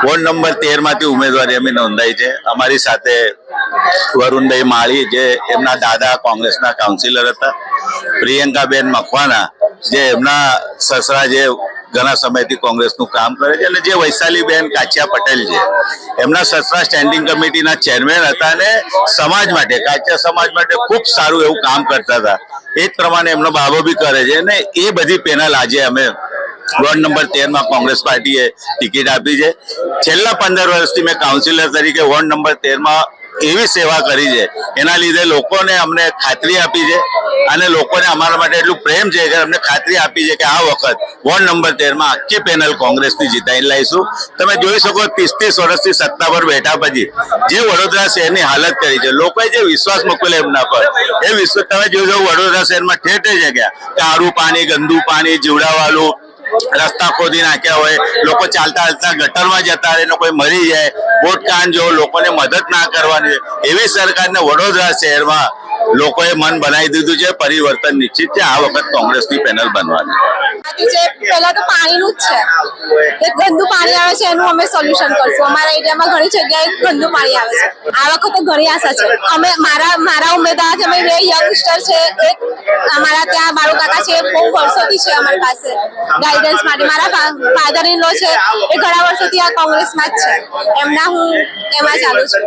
Ward number 13 માંથી ઉમેદવારી અમે નોંધાઈ છે। અમારી સાથે વરુણભાઈ માળી જે એમના દાદા કોંગ્રેસના કાઉન્સિલર હતા, પ્રિયંકાબેન મકવાણા જે એમના સસરા જે ઘણા સમયથી કોંગ્રેસનું કામ કરે છે, અને જે વૈશાલીબેન કાચિયા પટેલ છે એમના સસરા સ્ટેન્ડિંગ કમિટીના ચેરમેન હતા અને સમાજ માટે, કાચિયા સમાજ માટે ખૂબ સારું એવું કામ કરતા હતા। એ જ પ્રમાણે એમનો બાબો બી કરે છે અને એ બધી પેનલ આજે અમે વોર્ડ નંબર 13 માં કોંગ્રેસ પાર્ટીએ ટિકિટ આપી છે। છેલ્લા 15 વર્ષથી મેં કાઉન્સિલર તરીકે વોર્ડ નંબર 13 માં એવી સેવા કરી છે, એના લીધે લોકોને અમને ખાતરી આપી છે અને લોકોને અમારા માટે એટલું પ્રેમ છે કે અમને ખાતરી આપી છે કે આ વખત વોર્ડ નંબર 13 માં આખી પેનલ કોંગ્રેસની જીતાઈ લાવીશું। તમે જોઈ શકો 30 વર્ષથી સત્તા પર બેઠા પછી જે વડોદરા શહેરની હાલત કરી છે, લોકોએ જે વિશ્વાસ મૂકેલો એમના પર, એ વિશ્વાસ તમે જોજો વડોદરા શહેરમાં ઠેર ઠેર જગ્યા કાળું પાણી, ગંદુ પાણી, જીવડાવાળું રસ્તા ખોદી નાખ્યા હોય, લોકો ચાલતા ચાલતા ગટરમાં જતા રહે, કોઈ મરી જાય, વોટ કાન જો લોકોને મદદ ના કરવાની, એવી સરકારને વડોદરા શહેરમાં લોકોએ મન બનાવી દીધું છે। પરિવર્તન નિશ્ચિત છે, આ વખત કોંગ્રેસની પેનલ બનવાની પહેલા તો પાણીનું જ છે, ગંદુ પાણી આવે છે એનું અમે સોલ્યુશન કરશું। અમારા એરિયામાં ઘણી જગ્યાએ ગંદુ પાણી આવે છે, આ વખતે ઘણી આશા છે। અમે મારા ઉમેદવાર છે, અમે બે યંગસ્ટર છે, એક અમારા ત્યાં બાળુ કાકા છે, બહુ વર્ષોથી છે અમારી પાસે ગાઈડન્સ માટે। મારા ફાધર ઇન લો છે, એ ઘણા વર્ષોથી આ કોંગ્રેસમાં જ છે, એમના હું એમાં ચાલુ છું।